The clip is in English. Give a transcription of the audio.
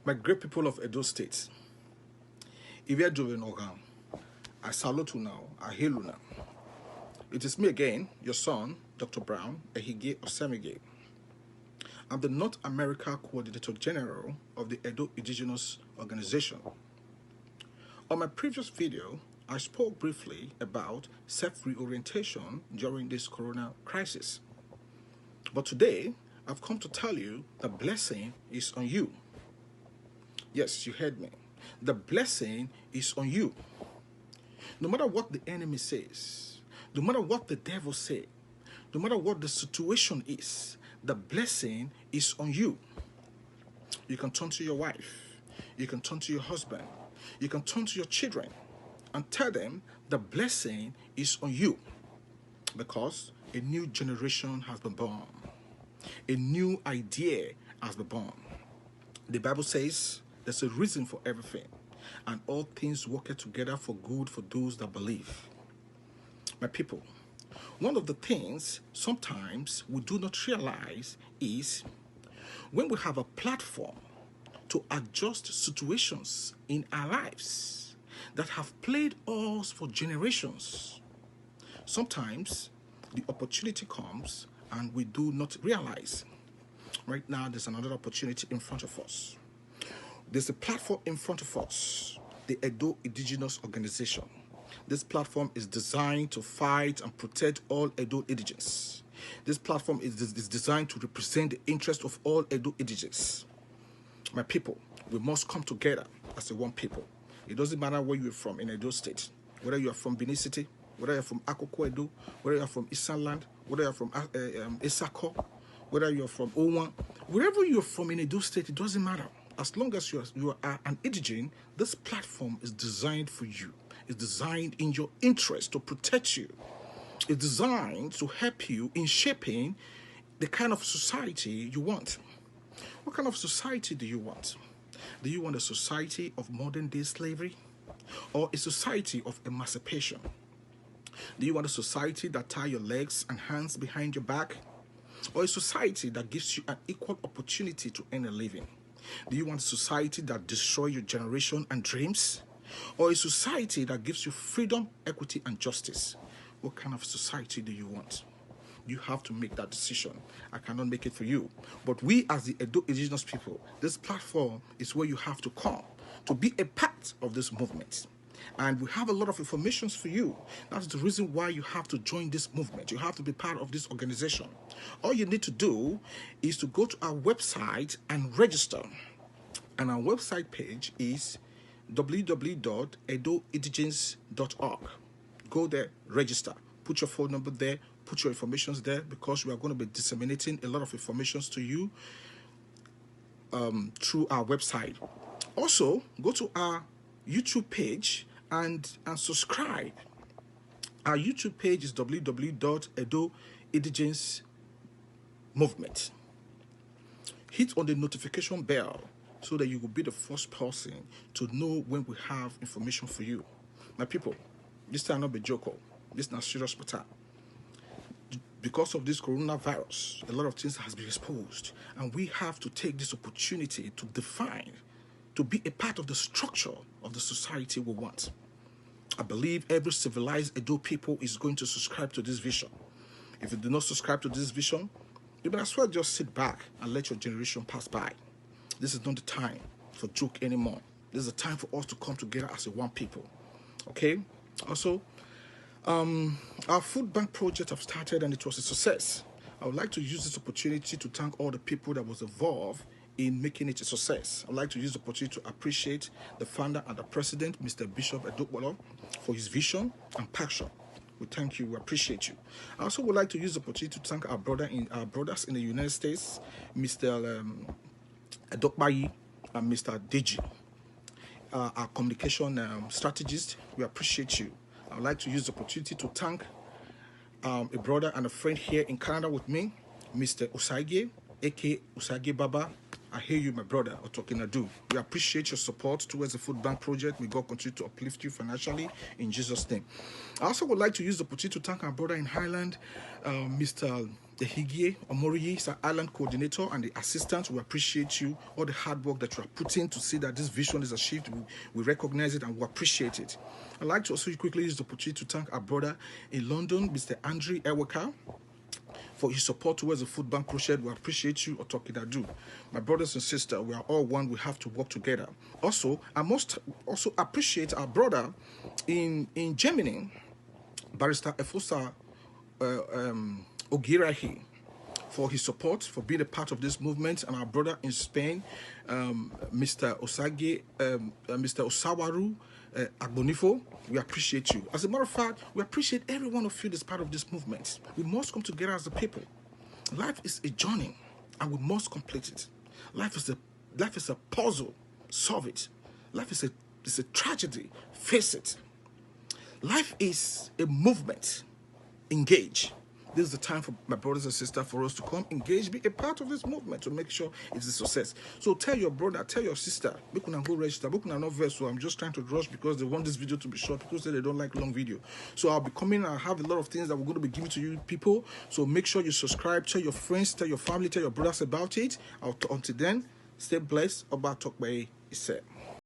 My great people of Edo State, if you are doing Ogam, I salute you now, I hail you now. It is me again, your son, Dr. Brown Ehige Osemige. I'm the North America Coordinator General of the Edo Indigenous Organization. On my previous video, I spoke briefly about self-reorientation during this corona crisis. But today, I've come to tell you the blessing is on you. Yes, you heard me. The blessing is on you. No matter what the enemy says, no matter what the devil says, no matter what the situation is, the blessing is on you. You can turn to your wife, you can turn to your husband, you can turn to your children and tell them the blessing is on you, because a new generation has been born. A new idea has been born. The Bible says there's a reason for everything, and all things work together for good for those that believe. My people, one of the things sometimes we do not realize is when we have a platform to adjust situations in our lives that have plagued us for generations, sometimes the opportunity comes and we do not realize. Right now, there's another opportunity in front of us. There's a platform in front of us, the Edo Indigenous Organization. This platform is designed to fight and protect all Edo Indigenes. This platform is designed to represent the interest of all Edo Indigenes. My people, we must come together as a one people. It doesn't matter where you're from in Edo State, whether you are from Benin City, whether you're from Akoko Edo, whether you're from Eastern Land, whether you're from Isako, whether you're from Owan, wherever you're from in Edo State, it doesn't matter. As long as you are an indigene, this platform is designed for you. It's designed in your interest to protect you. It's designed to help you in shaping the kind of society you want. What kind of society do you want? Do you want a society of modern day slavery, or a society of emancipation? Do you want a society that ties your legs and hands behind your back, or a society that gives you an equal opportunity to earn a living? Do you want a society that destroys your generation and dreams, or a society that gives you freedom, equity, and justice? What kind of society do you want? You have to make that decision. I cannot make it for you. But we, as the Edo Indigenous people, this platform is where you have to come to be a part of this movement. And we have a lot of information for you. That's the reason why you have to join this movement. You have to be part of this organization. All you need to do is to go to our website and register. And our website page is www.edoindigenes.org. Go there, register. Put your phone number there, put your information there, because we are going to be disseminating a lot of information to you through our website. Also, go to our YouTube page and subscribe. Our YouTube page is www.edoindigenes.movement. Hit on the notification bell so that you will be the first person to know when we have information for you. My people, this time not be joke. This is not serious matter. Because of this coronavirus, a lot of things has been exposed, and we have to take this opportunity to define, to be a part of the structure of the society we want. I believe every civilized Edo people is going to subscribe to this vision. If you do not subscribe to this vision, you might as well just sit back and let your generation pass by. This is not the time for joke anymore. This is the time for us to come together as a one people. Okay? Also, our food bank project have started and it was a success. I would like to use this opportunity to thank all the people that was involved in making it a success. I'd like to use the opportunity to appreciate the founder and the president, Mr. Bishop Edokbolo, for his vision and passion. We thank you, we appreciate you. I also would like to use the opportunity to thank our brothers in the United States, Mr. Edokbayi and Mr. Deji, our communication strategist. We appreciate you. I would like to use the opportunity to thank a brother and a friend here in Canada with me, Mr. Usage, aka Usage Baba. I hear you, my brother, Otokinadu. We appreciate your support towards the food bank project. May God continue to uplift you financially in Jesus' name. I also would like to use the opportunity to thank our brother in Highland, Mr. Ehigie Omoriyi, he's our island coordinator, and the assistants. We appreciate you, all the hard work that you are putting to see that this vision is achieved. We recognize it and we appreciate it. I'd like to also quickly use the opportunity to thank our brother in London, Mr. Andrew Eweka, for his support towards the food bank project. We appreciate you, Otokinadu. My brothers and sisters, we are all one. We have to work together. Also, I must also appreciate our brother in Germany, Barrister Efosa Ogirahi, for his support, for being a part of this movement, and our brother in Spain, Mr. Osawaru Agbonifo. We appreciate you. As a matter of fact, we appreciate every one of you that's part of this movement. We must come together as a people. Life is a journey, and we must complete it. Life is a puzzle. Solve it. Life is a tragedy. Face it. Life is a movement. Engage. This is the time for my brothers and sisters for us to come engage, be a part of this movement to make sure it's a success. So tell your brother, tell your sister, we can go register, we can not verse. So I'm just trying to rush because they want this video to be short, because they don't like long video. So I'll be coming. I have a lot of things that we're going to be giving to you people. So make sure you subscribe, tell your friends, tell your family, tell your brothers about it. Until then, stay blessed. Oba Tokbe is said.